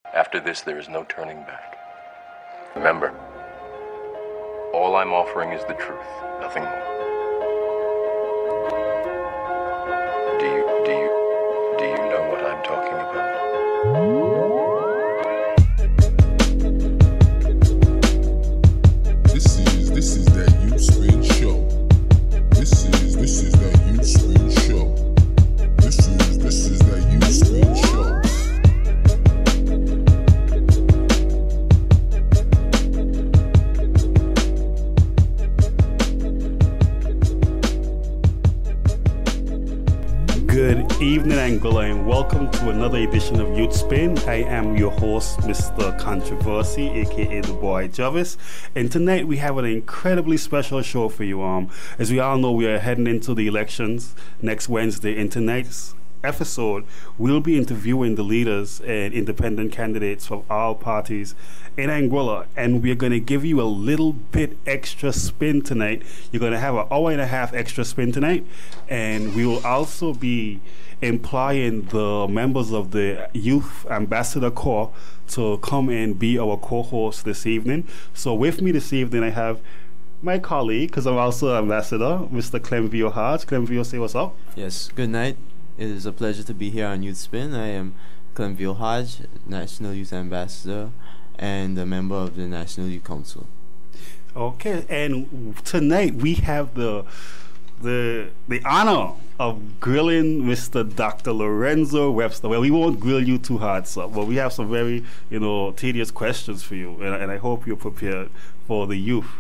After this, there is no turning back. Remember, all I'm offering is the truth, nothing more. Do you know what I'm talking about? This is that YouthSpin show. This is that YouthSpin show. This is that YouthSpin show. Good evening, Anguilla, and welcome to another edition of YouthSpin. I am your host, Mr. Controversy, aka the boy Jervis, and tonight we have an incredibly special show for you. As we all know, we are heading into the elections next Wednesday, and tonight's episode we'll be interviewing the leaders and independent candidates from all parties in Anguilla, and we're going to give you a little bit extra spin tonight. You're going to have an hour and a half extra spin tonight, and we will also be employing the members of the Youth Ambassador Corps to come and be our co-host this evening. So with me this evening I have my colleague, because I'm also an ambassador, Mr. Clemvio Hodge. Clemvio, say what's up. Yes, good night. It is a pleasure to be here on YouthSpin. I am Clemvio Hodge, National Youth Ambassador and a member of the National Youth Council. Okay, and tonight we have the honor of grilling Mr. Dr. Lorenzo Webster. Well, we won't grill you too hard, sir, but we have some very, tedious questions for you, and I hope you're prepared for the youth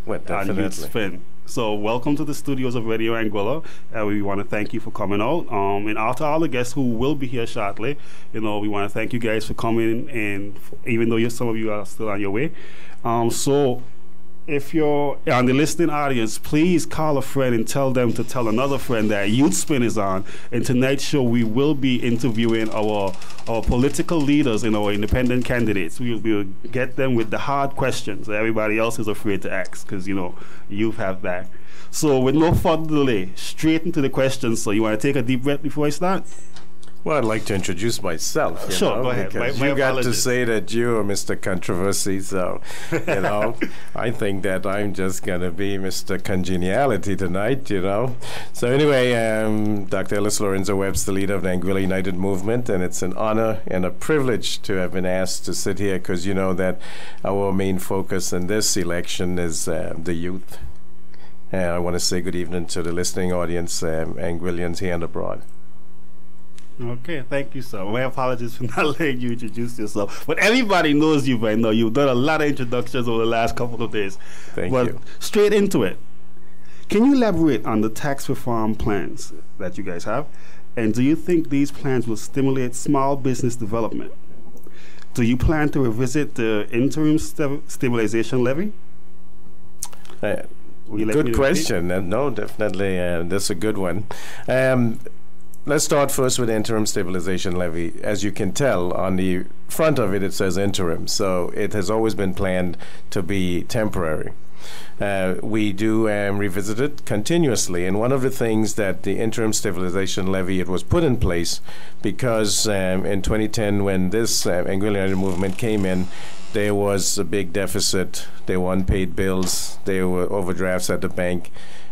Well, definitely. on YouthSpin. So welcome to the studios of Radio Anguilla. We want to thank you for coming out. And to all the guests who will be here shortly, we want to thank you guys for coming, and even though some of you are still on your way. So if you're on the listening audience, please call a friend and tell them to tell another friend that YouthSpin is on. And tonight's show, we will be interviewing our political leaders and our independent candidates. We'll get them with the hard questions that everybody else is afraid to ask, because, youth have that. So with no further delay, straight into the questions. So you want to take a deep breath before I start? Well, I'd like to introduce myself. Sure, go ahead. Because My you got to apologies. say that you are Mr. Controversy, so, I think that I'm just going to be Mr. Congeniality tonight, So anyway, Dr. Ellis, Lorenzo, Webster, leader of the Anguilla United Movement, and it's an honor and a privilege to have been asked to sit here, because you know that our main focus in this election is the youth. I want to say good evening to the listening audience, Anguillians here and abroad. Okay, thank you, sir. My apologies for not letting you introduce yourself. But everybody knows you by now. You've done a lot of introductions over the last couple of days. Thank but you. Straight into it. Can you elaborate on the tax reform plans that you guys have? And do you think these plans will stimulate small business development? Do you plan to revisit the interim stabilization levy? Good question. No, definitely. That's a good one. Let's start first with the interim stabilization levy. As you can tell, on the front of it, it says interim. So it has always been planned to be temporary. We do revisit it continuously. And one of the things that the interim stabilization levy, it was put in place because in 2010, when this Anguilla United movement came in, there was a big deficit. There were unpaid bills. There were overdrafts at the bank.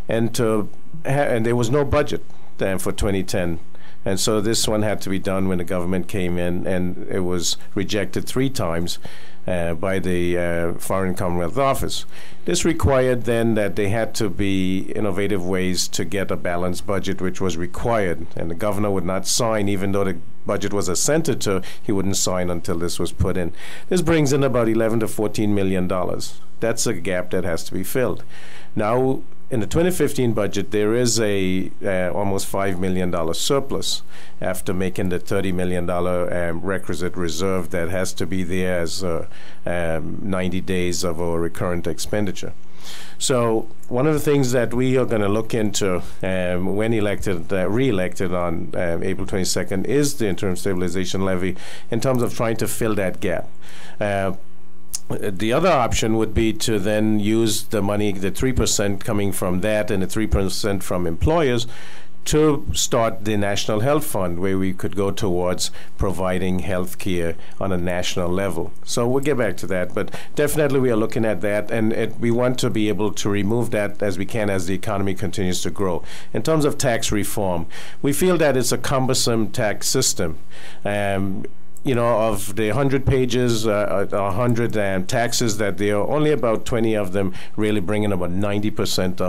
And there was no budget for 2010. And so this one had to be done when the government came in, and it was rejected 3 times by the Foreign Commonwealth Office. This required then that they had to be innovative ways to get a balanced budget, which was required. And the governor would not sign, even though the budget was assented to, he wouldn't sign until this was put in. This brings in about $11 to $14 million. That's a gap that has to be filled. Now, in the 2015 budget, there is a almost $5 million surplus after making the $30 million requisite reserve that has to be there as 90 days of our recurrent expenditure. So one of the things that we are going to look into when re-elected on April 22nd is the interim stabilization levy in terms of trying to fill that gap. The other option would be to then use the money, the 3% coming from that and the 3% from employers, to start the National Health Fund, where we could go towards providing health care on a national level. So we'll get back to that, but definitely we are looking at that, and we want to be able to remove that as we can as the economy continues to grow. In terms of tax reform, we feel that it's a cumbersome tax system. Of the 100 pages, 100 taxes that there are, only about 20 of them really bringing about 90%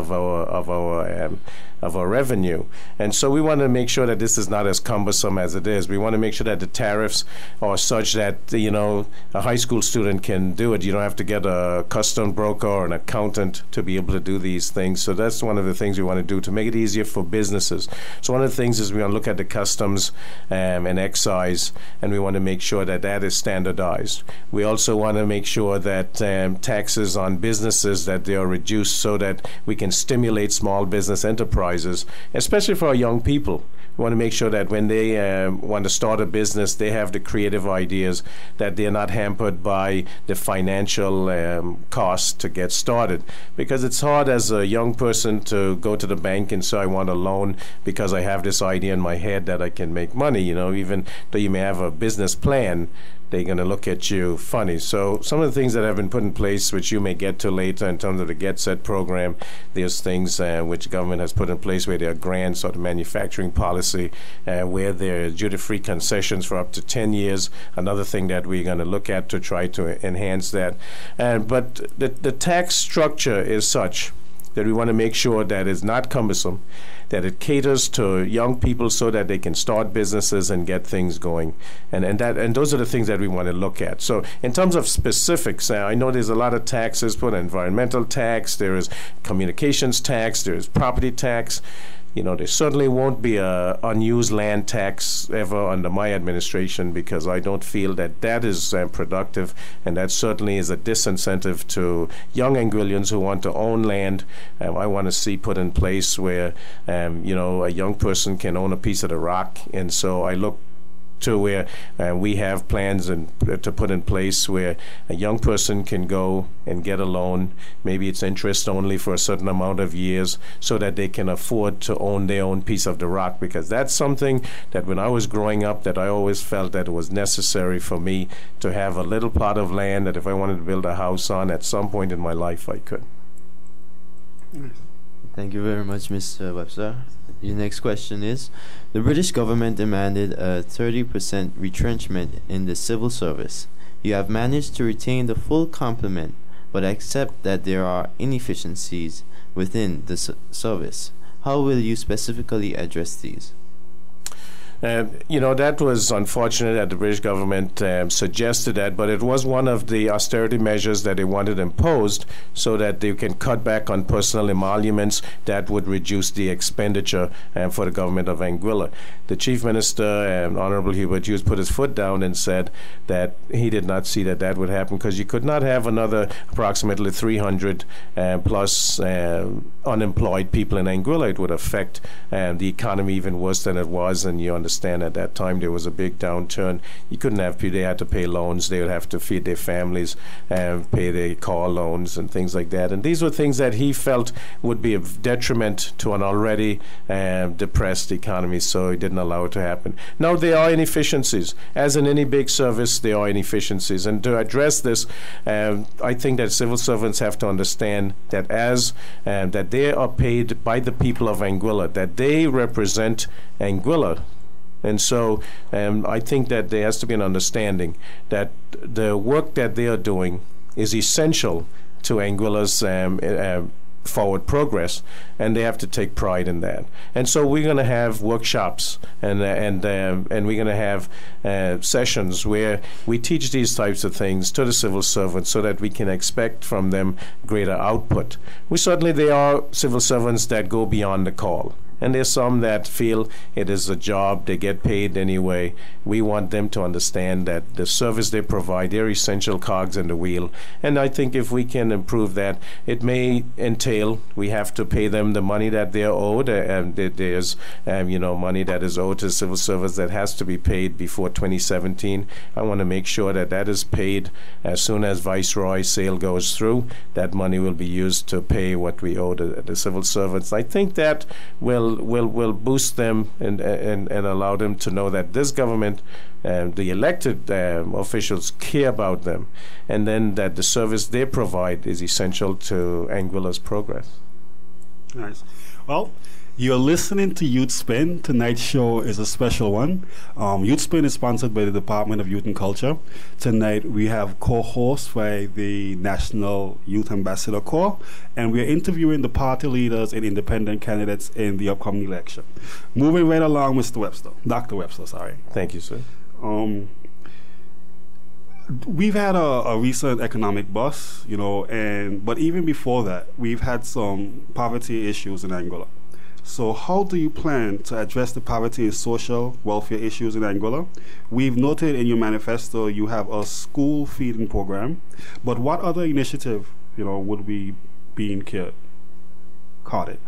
of our revenue. And so we want to make sure that this is not as cumbersome as it is. We want to make sure that the tariffs are such that, a high school student can do it. You don't have to get a custom broker or an accountant to be able to do these things. So that's one of the things we want to do to make it easier for businesses. So one of the things is we want to look at the customs and excise, and we want to make sure that that is standardized. We also want to make sure that taxes on businesses, that they are reduced so that we can stimulate small business enterprises, especially for our young people. We want to make sure that when they want to start a business, they have the creative ideas, that they're not hampered by the financial costs to get started. Because it's hard as a young person to go to the bank and say, I want a loan because I have this idea in my head that I can make money. Even though you may have a business plan, they're going to look at you funny. So some of the things that have been put in place, which you may get to later in terms of the Get Set program, there's things which government has put in place where there are grants or the manufacturing policy, where there are duty-free concessions for up to 10 years, another thing that we're going to look at to try to enhance that. But the tax structure is such that we want to make sure that it's not cumbersome, that it caters to young people so that they can start businesses and get things going. And those are the things that we want to look at. So in terms of specifics, I know there's a lot of taxes put, environmental tax, there is communications tax, there is property tax. There certainly won't be a unused land tax ever under my administration, because I don't feel that that is productive, and that certainly is a disincentive to young Anguillians who want to own land. I want to see put in place where, a young person can own a piece of the rock, and so I look to where we have plans to put in place where a young person can go and get a loan. Maybe it's interest only for a certain amount of years, so that they can afford to own their own piece of the rock, because that's something that when I was growing up, that I always felt that it was necessary for me to have a little plot of land that if I wanted to build a house on at some point in my life, I could. Thank you very much, Mr. Webster. Your next question is, the British government demanded a 30% retrenchment in the civil service. You have managed to retain the full complement, but accept that there are inefficiencies within the service. How will you specifically address these? That was unfortunate that the British government suggested that, but it was one of the austerity measures that they wanted imposed so that they can cut back on personal emoluments that would reduce the expenditure for the government of Anguilla. The Chief Minister, Honorable Hubert Hughes, put his foot down and said that he did not see that that would happen, because you could not have another approximately 300 plus unemployed people in Anguilla. It would affect the economy even worse than it was, and you understand at that time there was a big downturn. You couldn't have people, they had to pay loans, they would have to feed their families, pay their car loans and things like that. And these were things that he felt would be a detriment to an already depressed economy, so he didn't allow it to happen. Now, there are inefficiencies. As in any big service, there are inefficiencies. And to address this, I think that civil servants have to understand that that they are paid by the people of Anguilla, that they represent Anguilla. And so I think that there has to be an understanding that the work that they are doing is essential to Anguilla's forward progress, and they have to take pride in that. And so we're going to have workshops and we're going to have sessions where we teach these types of things to the civil servants so that we can expect from them greater output. There are civil servants that go beyond the call. And there's some that feel it is a job, they get paid anyway. We want them to understand that the service they provide, they're essential cogs in the wheel. And I think if we can improve that, it may entail we have to pay them the money that they're owed. There's money that is owed to civil service that has to be paid before 2017. I want to make sure that that is paid as soon as Viceroy sale goes through. That money will be used to pay what we owe to the civil servants. I think that will will boost them and allow them to know that this government, the elected officials, care about them, and then that the service they provide is essential to Anguilla's progress. Nice. Well, you're listening to YouthSpin. Tonight's show is a special one. YouthSpin is sponsored by the Department of Youth and Culture. Tonight we have co-hosts by the National Youth Ambassador Corps, and we're interviewing the party leaders and independent candidates in the upcoming election. Moving right along, Mr. Webster. Dr. Webster, sorry. Thank you, sir. We've had a recent economic bust, but even before that, we've had some poverty issues in Anguilla. So how do you plan to address the poverty and social welfare issues in Anguilla? We've noted in your manifesto you have a school feeding program, but what other initiative, would be being carded?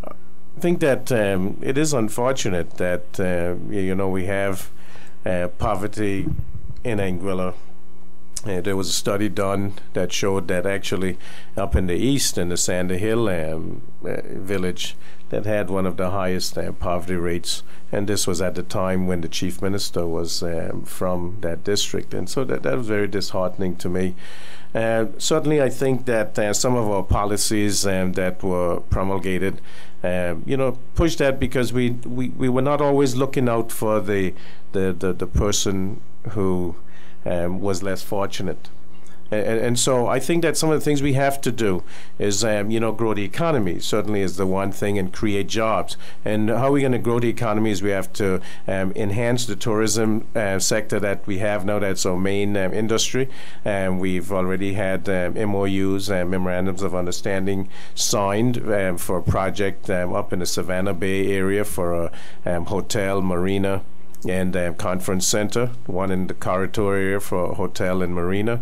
I think that it is unfortunate that, we have poverty in Anguilla. There was a study done that showed that actually up in the east, in the Sander Hill village, that had one of the highest poverty rates, and this was at the time when the chief minister was from that district, and so that was very disheartening to me. Certainly, I think that some of our policies that were promulgated, pushed that because we were not always looking out for the person who was less fortunate. And so I think that some of the things we have to do is, grow the economy, certainly is the one thing, and create jobs. And how are we going to grow the economy is we have to enhance the tourism sector that we have now. That's our main industry. We've already had MOUs, memorandums of understanding signed for a project up in the Savannah Bay area for a hotel, marina, and conference center, one in the corridor area for a hotel and marina.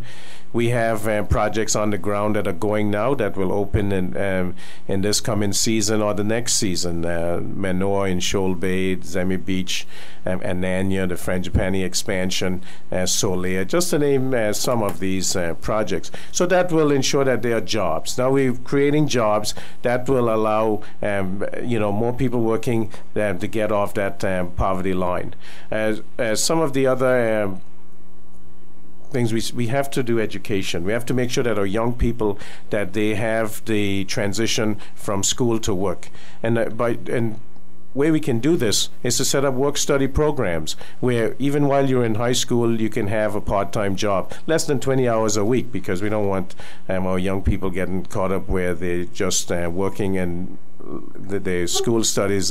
We have projects on the ground that are going now that will open in this coming season or the next season. Manoa in Shoal Bay, Zemi Beach, Ananya, the Frangipani expansion, Soleil, just to name some of these projects. So that will ensure that there are jobs. Now we're creating jobs that will allow more people working to get off that poverty line. Some of the other things we have to do education. We have to make sure that our young people, that they have the transition from school to work, and way we can do this is to set up work-study programs where even while you're in high school you can have a part-time job, less than 20 hours a week, because we don't want our young people getting caught up where they're just working and the school studies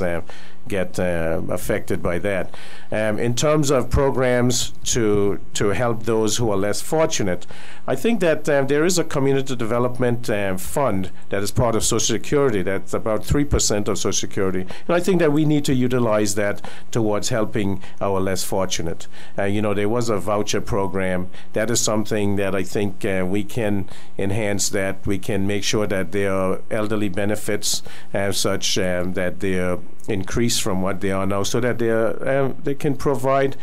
get affected by that. In terms of programs to help those who are less fortunate, I think that there is a community development fund that is part of Social Security. That's about 3% of Social Security. And I think that we need to utilize that towards helping our less fortunate. There was a voucher program. That is something that I think we can enhance that. We can make sure that there are elderly benefits such that they are increased from what they are now, so that they can provide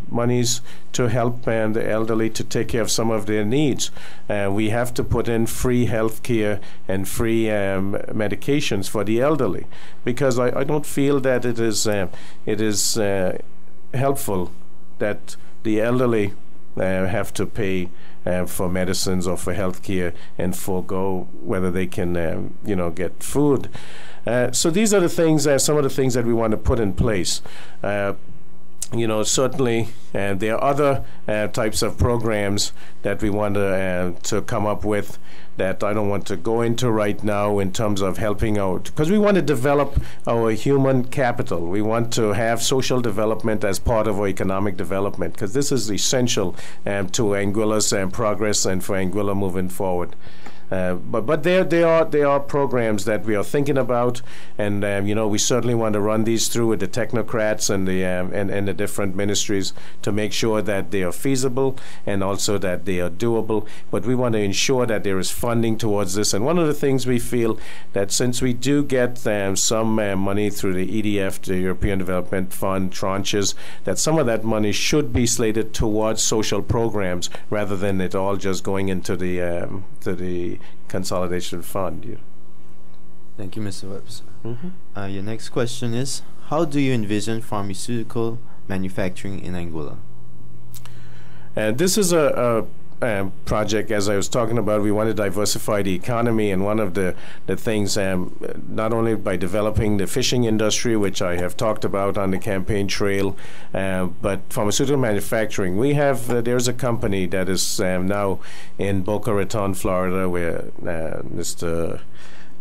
monies to help the elderly to take care of some of their needs. We have to put in free health care and free medications for the elderly, because I don't feel that it is helpful that the elderly have to pay for medicines or for health care and forego whether they can get food. So these are the things, some of the things that we want to put in place. Certainly there are other types of programs that we want to come up with that I don't want to go into right now in terms of helping out, because we want to develop our human capital. We want to have social development as part of our economic development, because this is essential to Anguilla's progress and for Anguilla moving forward. But there are programs that we are thinking about, and we certainly want to run these through with the technocrats and the different ministries to make sure that they are feasible and also that they are doable. But we want to ensure that there is funding towards this. And one of the things we feel that since we do get some money through the EDF, the European Development Fund tranches, that some of that money should be slated towards social programs rather than it all just going into the consolidation fund. Thank you, Mr. Webster. Your next question is, how do you envision pharmaceutical manufacturing in Anguilla? This is a project, as I was talking about. We want to diversify the economy, and one of the things, not only by developing the fishing industry, which I have talked about on the campaign trail, but pharmaceutical manufacturing. We have, there's a company that is now in Boca Raton, Florida, where Mr.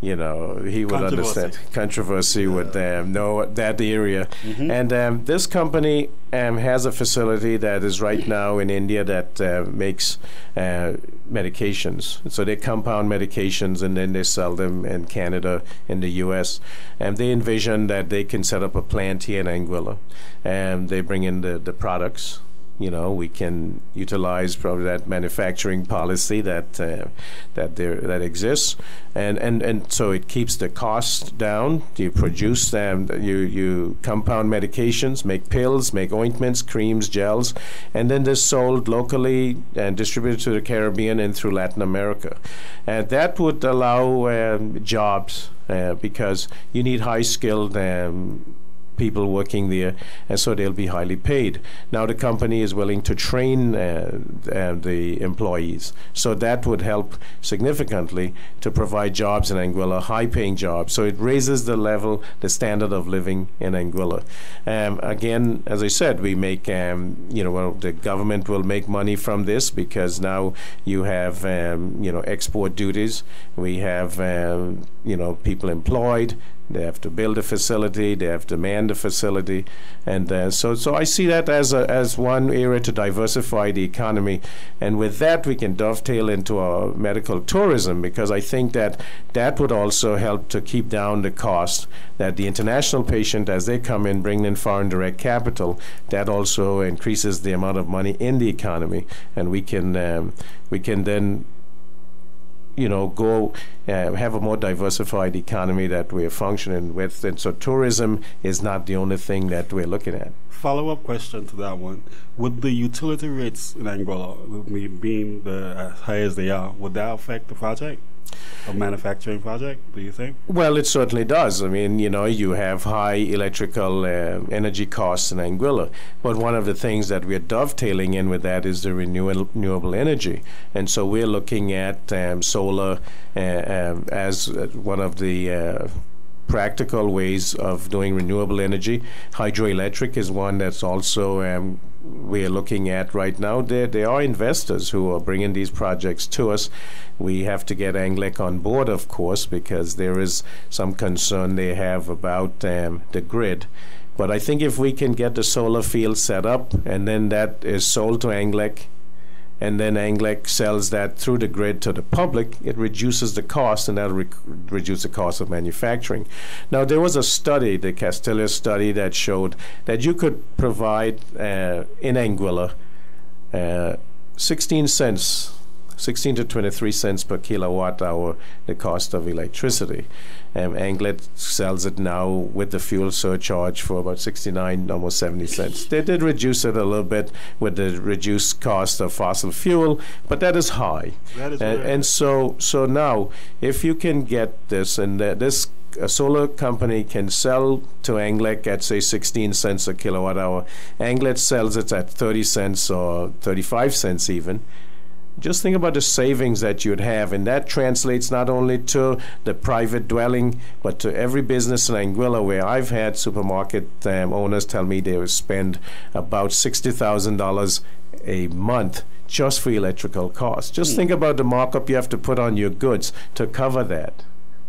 He would understand controversy with know that area. And this company has a facility that is right now in India that makes medications. So they compound medications and then they sell them in Canada, in the US. And they envision that they can set up a plant here in Anguilla. And they bring in the products. We can utilize probably that manufacturing policy that exists, and so it keeps the cost down. You produce them, you compound medications, make pills, make ointments, creams, gels, and then they're sold locally and distributed to the Caribbean and through Latin America. And that would allow jobs because you need high-skilled people working there, and so they'll be highly paid. Now the company is willing to train the employees, so that would help significantly to provide jobs in Anguilla, high-paying jobs. So it raises the level, the standard of living in Anguilla. Again, as I said, we make, the government will make money from this because now you have, export duties. We have, people employed. They have to build a facility. They have to man the facility, and so I see that as one area to diversify the economy, and with that we can dovetail into our medical tourism, because I think that would also help to keep down the cost that the international patient, as they come in, bring in foreign direct capital, that also increases the amount of money in the economy, and we can then go have a more diversified economy that we're functioning with. And so tourism is not the only thing that we're looking at. Follow-up question to that one. Would the utility rates in Anguilla, being as high as they are, would that affect the project? A manufacturing project, do you think? Well, it certainly does. I mean, you have high electrical energy costs in Anguilla, but one of the things that we're dovetailing in with that is the renewable energy. And so we're looking at solar as one of the practical ways of doing renewable energy. Hydroelectric is one that's also we are looking at right now. There are investors who are bringing these projects to us. We have to get NYAC on board, of course, because there is some concern they have about the grid. But I think if we can get the solar field set up and then that is sold to NYAC, and then NYAC sells that through the grid to the public, it reduces the cost, and that'll reduce the cost of manufacturing. Now, there was a study, the Castillo study, that showed that you could provide in Anguilla 16 to 23 cents per kilowatt hour, the cost of electricity. NYAC sells it now with the fuel surcharge for about 69, almost 70 cents. They did reduce it a little bit with the reduced cost of fossil fuel, but that is high. That is and so now, if you can get this, and this a solar company can sell to NYAC at, say, 16 cents a kilowatt hour. NYAC sells it at 30 cents or 35 cents even. Just think about the savings that you'd have, and that translates not only to the private dwelling, but to every business in Anguilla, where I've had supermarket owners tell me they would spend about $60,000 a month just for electrical costs. Just think about the markup you have to put on your goods to cover that.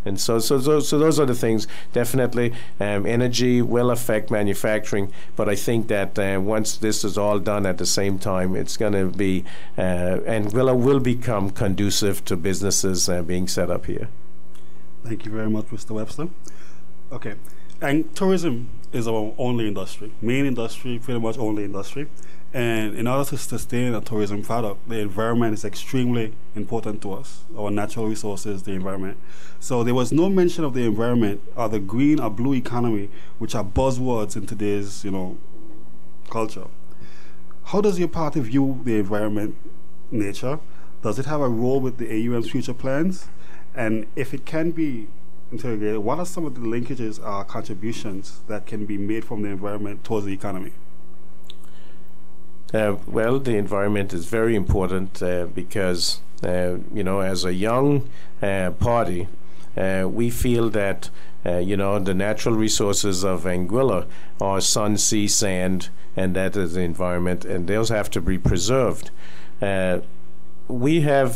And so those are the things. Definitely, energy will affect manufacturing, but I think that once this is all done at the same time, it's going to be, and will become conducive to businesses being set up here. Thank you very much, Mr. Webster. Okay, and tourism is our only industry, main industry, pretty much only industry. And in order to sustain a tourism product, the environment is extremely important to us, our natural resources, the environment. So there was no mention of the environment or the green or blue economy, which are buzzwords in today's, culture. How does your party view the environment, nature? Does it have a role with the AUM's future plans? And if it can be interrogated, what are some of the linkages, contributions that can be made from the environment towards the economy? Well, the environment is very important because, as a young party, we feel that, the natural resources of Anguilla are sun, sea, sand, and that is the environment, and those have to be preserved. We have,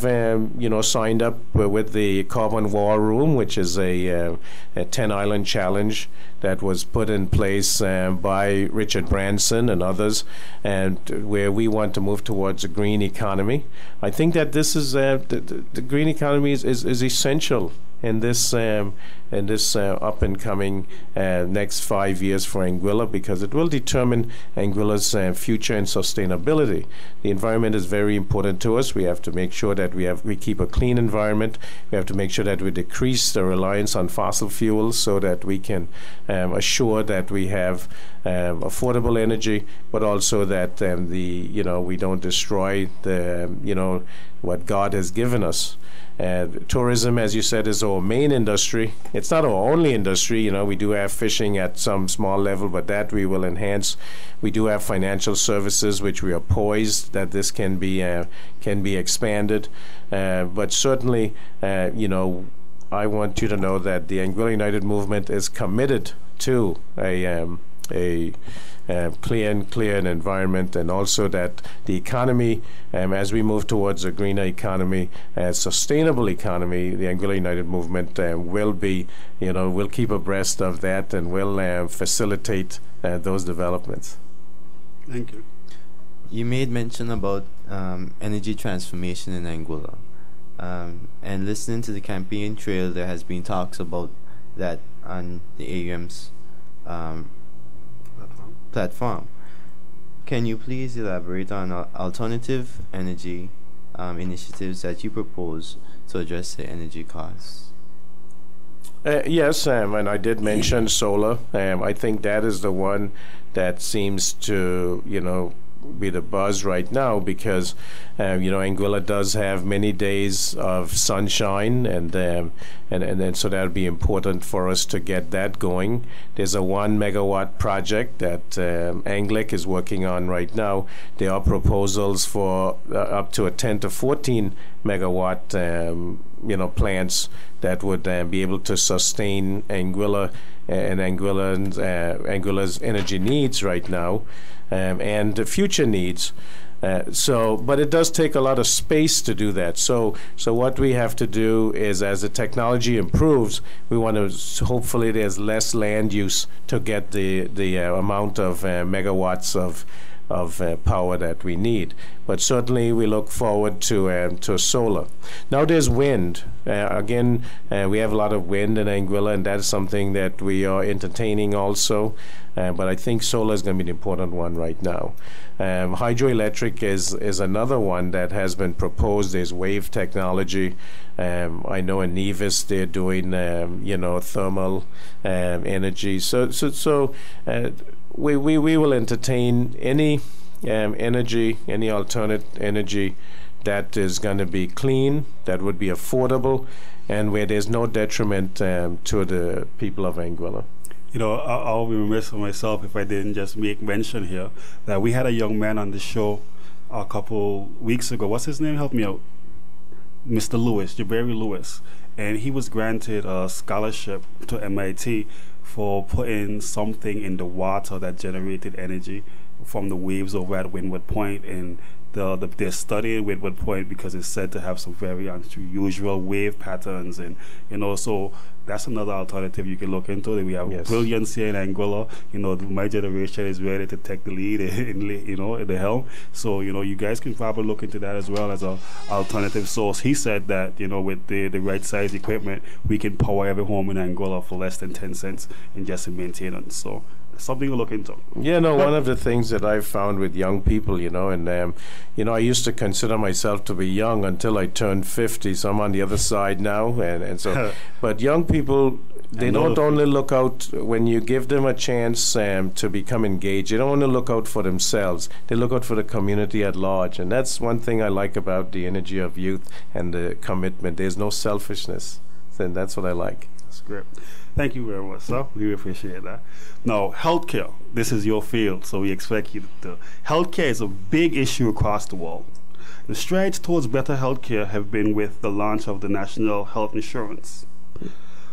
signed up with the Carbon War Room, which is a 10-island challenge that was put in place by Richard Branson and others, and where we want to move towards a green economy. I think that this is the green economy is essential in this up and coming next 5 years for Anguilla, because it will determine Anguilla's future and sustainability. The environment is very important to us. We have to make sure that we keep a clean environment. We have to make sure that we decrease the reliance on fossil fuels so that we can assure that we have affordable energy, but also that we don't destroy the what God has given us. Tourism, as you said, is our main industry. It's not our only industry. We do have fishing at some small level, but that we will enhance. We do have financial services, which we are poised that this can be expanded. But certainly, I want you to know that the Anguilla United movement is committed to a clear environment, and also that the economy, as we move towards a greener economy, a sustainable economy, the Anguilla United movement will keep abreast of that and will facilitate those developments. Thank you. You made mention about energy transformation in Anguilla, and listening to the campaign trail, there has been talks about that on the AUM's platform. Can you please elaborate on alternative energy initiatives that you propose to address the energy costs? Yes, and I did mention solar. I think that is the one that seems to, be the buzz right now, because Anguilla does have many days of sunshine, and so that would be important for us to get that going. There's a 1 megawatt project that ANGLIC is working on right now. There are proposals for up to a 10 to 14 megawatt plants that would be able to sustain Anguilla and Anguilla's energy needs right now, and the future needs. But it does take a lot of space to do that. So what we have to do is, as the technology improves, we want to hopefully there's less land use to get the amount of megawatts of power that we need. But certainly we look forward to solar. Now there's wind. Again, we have a lot of wind in Anguilla, and that's something that we are entertaining also. But I think solar is going to be an important one right now. Hydroelectric is another one that has been proposed. There's wave technology. I know in Nevis they're doing thermal energy. So we will entertain any any alternate energy that is going to be clean, that would be affordable, and where there's no detriment to the people of Anguilla. I'll be remiss of myself if I didn't just make mention here that we had a young man on the show a couple weeks ago. What's his name? Help me out. Mr. Lewis, Jabari Lewis. And he was granted a scholarship to MIT for putting something in the water that generated energy from the waves over at Windward Point, and they're studying Windward Point because it's said to have some very unusual wave patterns, and so that's another alternative you can look into. We have brilliance here in Anguilla. My generation is ready to take the lead in the helm. So you guys can probably look into that as well as a alternative source. He said that with the right size equipment, we can power every home in Anguilla for less than 10 cents in just in maintenance. So something to look into. One of the things that I've found with young people, I used to consider myself to be young until I turned 50, so I'm on the other side now, and so, but young people, they don't only look out when you give them a chance to become engaged. They don't want to look out for themselves. They look out for the community at large, and that's one thing I like about the energy of youth and the commitment. There's no selfishness, and that's what I like. That's great. Thank you very much, sir. We appreciate that. Now, healthcare. This is your field, so we expect you to. Healthcare is a big issue across the world. The strides towards better healthcare have been with the launch of the National Health Insurance.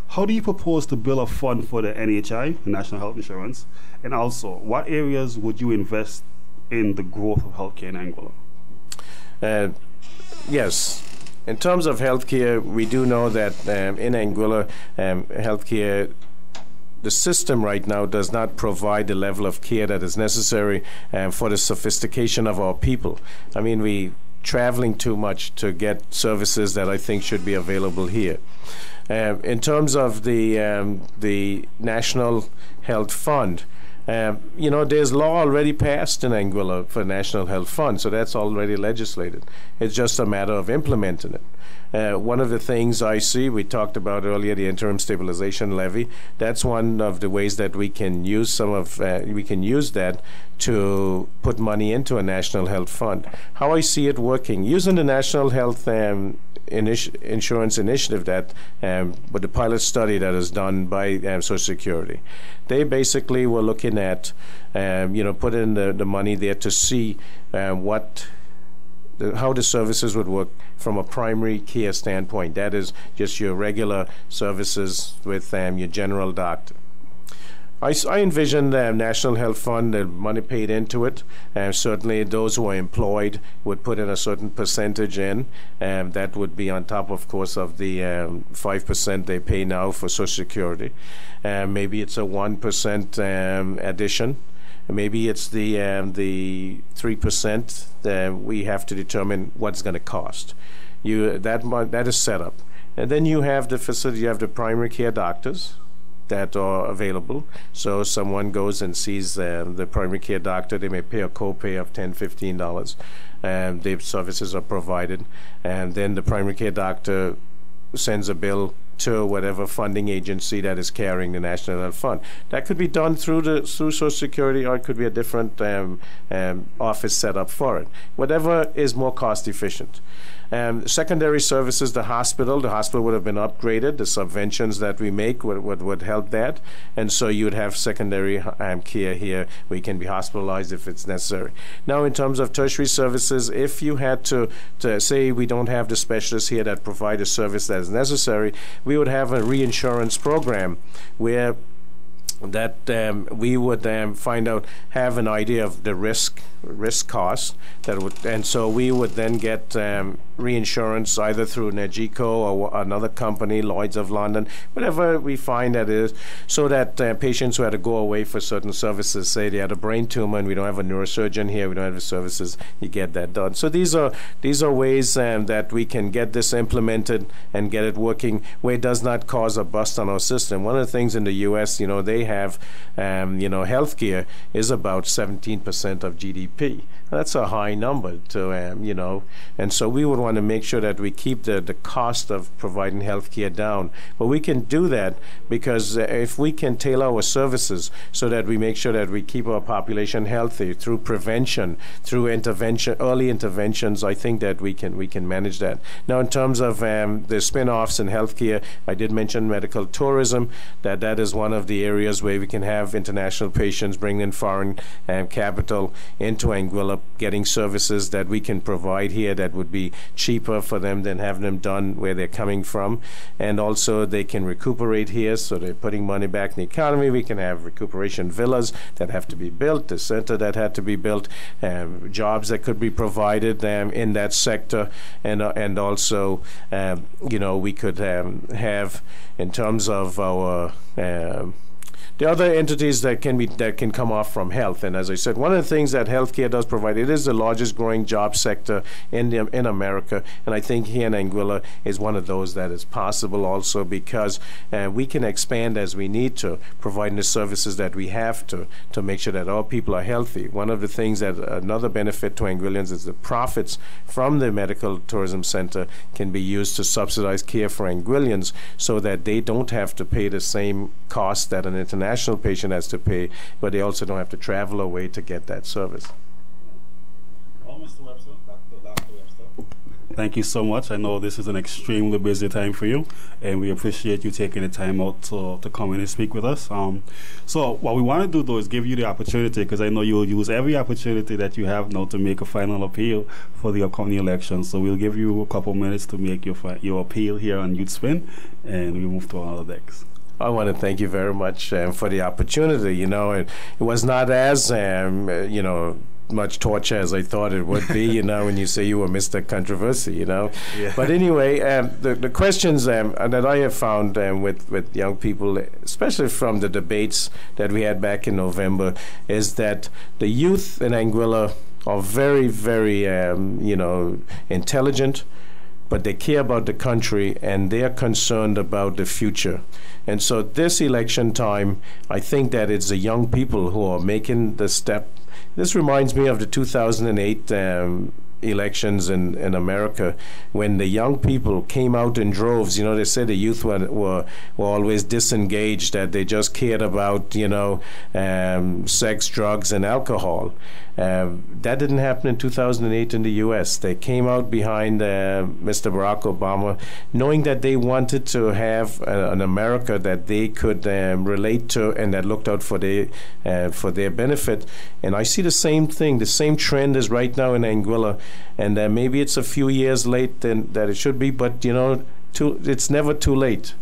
How do you propose to build a fund for the NHI, the National Health Insurance, and also what areas would you invest in the growth of healthcare in Anguilla? Yes. In terms of healthcare, we do know that in Anguilla, healthcare, the system right now does not provide the level of care that is necessary for the sophistication of our people. I mean, we traveling too much to get services that I think should be available here. In terms of the National Health Fund, there's law already passed in Anguilla for National Health Fund, so that's already legislated. It's just a matter of implementing it. One of the things I see, we talked about earlier, the Interim Stabilization Levy. That's one of the ways that we can use that to put money into a National Health Fund. How I see it working, using the National Health Insurance Initiative that with the pilot study that is done by Social Security. They basically were looking at putting the money there to see how the services would work from a primary care standpoint. That is just your regular services with your general doctor. I envision the National Health Fund, the money paid into it, and certainly those who are employed would put in a certain percentage in, and that would be on top, of course, of the 5% they pay now for Social Security. Maybe it's a 1% addition. Maybe it's the 3% that we have to determine what it's going to cost. That is set up. And then you have the facility, you have the primary care doctors that are available. So someone goes and sees the primary care doctor. They may pay a copay of $10, $15, and the services are provided. And then the primary care doctor sends a bill to whatever funding agency that is carrying the National Health Fund. That could be done through Social Security, or it could be a different office set up for it. Whatever is more cost efficient. Secondary services, the hospital would have been upgraded. The subventions that we make would help that. And so you would have secondary care here where you can be hospitalized if it's necessary. Now, in terms of tertiary services, if you had to say we don't have the specialists here that provide a service that is necessary, we would have a reinsurance program where that we would have an idea of the risk cost and so we would then get reinsurance either through Nagico or another company, Lloyd's of London, whatever we find that is, so that patients who had to go away for certain services, say they had a brain tumor and we don't have a neurosurgeon here, we don't have the services, you get that done. So these are ways that we can get this implemented and get it working where it does not cause a bust on our system. One of the things in the U.S., they have, healthcare is about 17% of GDP. That's a high number to, and so we would want to make sure that we keep the cost of providing health care down. But we can do that because if we can tailor our services so that we make sure that we keep our population healthy through prevention, through intervention, early interventions, I think that we can manage that. Now, in terms of the spin-offs in healthcare, I did mention medical tourism, that is one of the areas where we can have international patients bring in foreign capital into Anguilla, getting services that we can provide here that would be cheaper for them than having them done where they're coming from. And also they can recuperate here, so they're putting money back in the economy. We can have recuperation villas that have to be built, the center that had to be built, jobs that could be provided in that sector, and also we could have in terms of our the other entities that can come off from health. And as I said, one of the things that healthcare does provide, it is the largest growing job sector in America, and I think here in Anguilla is one of those that is possible also because we can expand as we need to, providing the services that we have to make sure that our people are healthy. One of the things that another benefit to Anguillians is the profits from the Medical Tourism Center can be used to subsidize care for Anguillians so that they don't have to pay the same cost that an international patient has to pay, but they also don't have to travel away to get that service. Well, Mr. Webster, Dr. Webster, Thank you so much. I know this is an extremely busy time for you, and we appreciate you taking the time out to come in and speak with us. So what we want to do, though, is give you the opportunity, because I know you will use every opportunity that you have now to make a final appeal for the upcoming election. So we'll give you a couple minutes to make your appeal here on YouthSpin, and we'll move to another decks. I want to thank you very much for the opportunity. It was not as, much torture as I thought it would be, when you say you were Mr. Controversy, Yeah. But anyway, the questions that I have found with young people, especially from the debates that we had back in November, is that the youth in Anguilla are very, very, intelligent, but they care about the country and they're concerned about the future. And so this election time, I think that it's the young people who are making the step. This reminds me of the 2008 elections in America, when the young people came out in droves. They said the youth were always disengaged, that they just cared about, sex, drugs, and alcohol. That didn't happen in 2008 in the U.S. They came out behind Mr. Barack Obama, knowing that they wanted to have an America that they could relate to and that looked out for their benefit. And I see the same thing. The same trend is right now in Anguilla, and maybe it's a few years late than that it should be, but it's never too late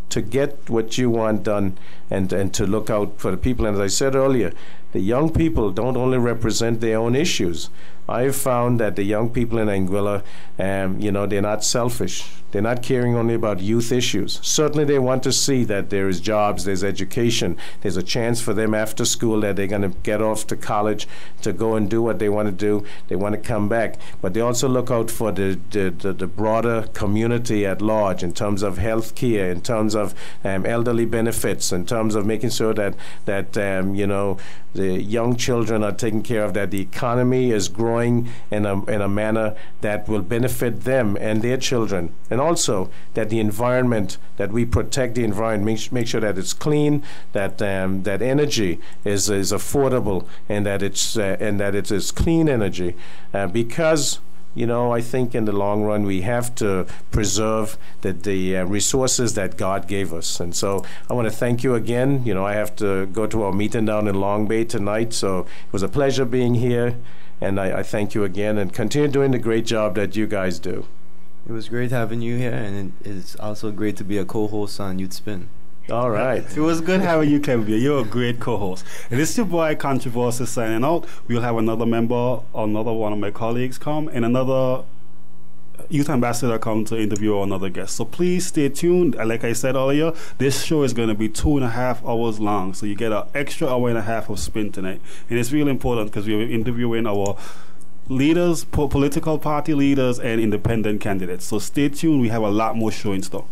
to get what you want done and to look out for the people. And as I said earlier, the young people don't only represent their own issues. I've found that the young people in Anguilla, they're not selfish. They're not caring only about youth issues. Certainly they want to see that there is jobs, there's education, there's a chance for them after school that they're going to get off to college to go and do what they want to do. They want to come back. But they also look out for the broader community at large in terms of health care, in terms of elderly benefits, in terms of making sure that the young children are taken care of, that the economy is growing in a manner that will benefit them and their children. And also that the environment, that we protect the environment, make sure that it's clean, that energy is affordable, and that it is clean energy, because I think in the long run we have to preserve the resources that God gave us. And so I want to thank you again. I have to go to our meeting down in Long Bay tonight, so it was a pleasure being here, and I thank you again, and continue doing the great job that you guys do. It was great having you here, and it's also great to be a co-host on YouthSpin. All right. It was good having you, Clemvio. You're a great co-host. And this is your boy Controversy signing out. We'll have another member, another one of my colleagues come, and another youth ambassador come to interview another guest. So please stay tuned. Like I said earlier, this show is going to be 2.5 hours long. So you get an extra hour and a half of spin tonight. And it's really important because we're interviewing our leaders, political party leaders, and independent candidates. So stay tuned. We have a lot more show in store.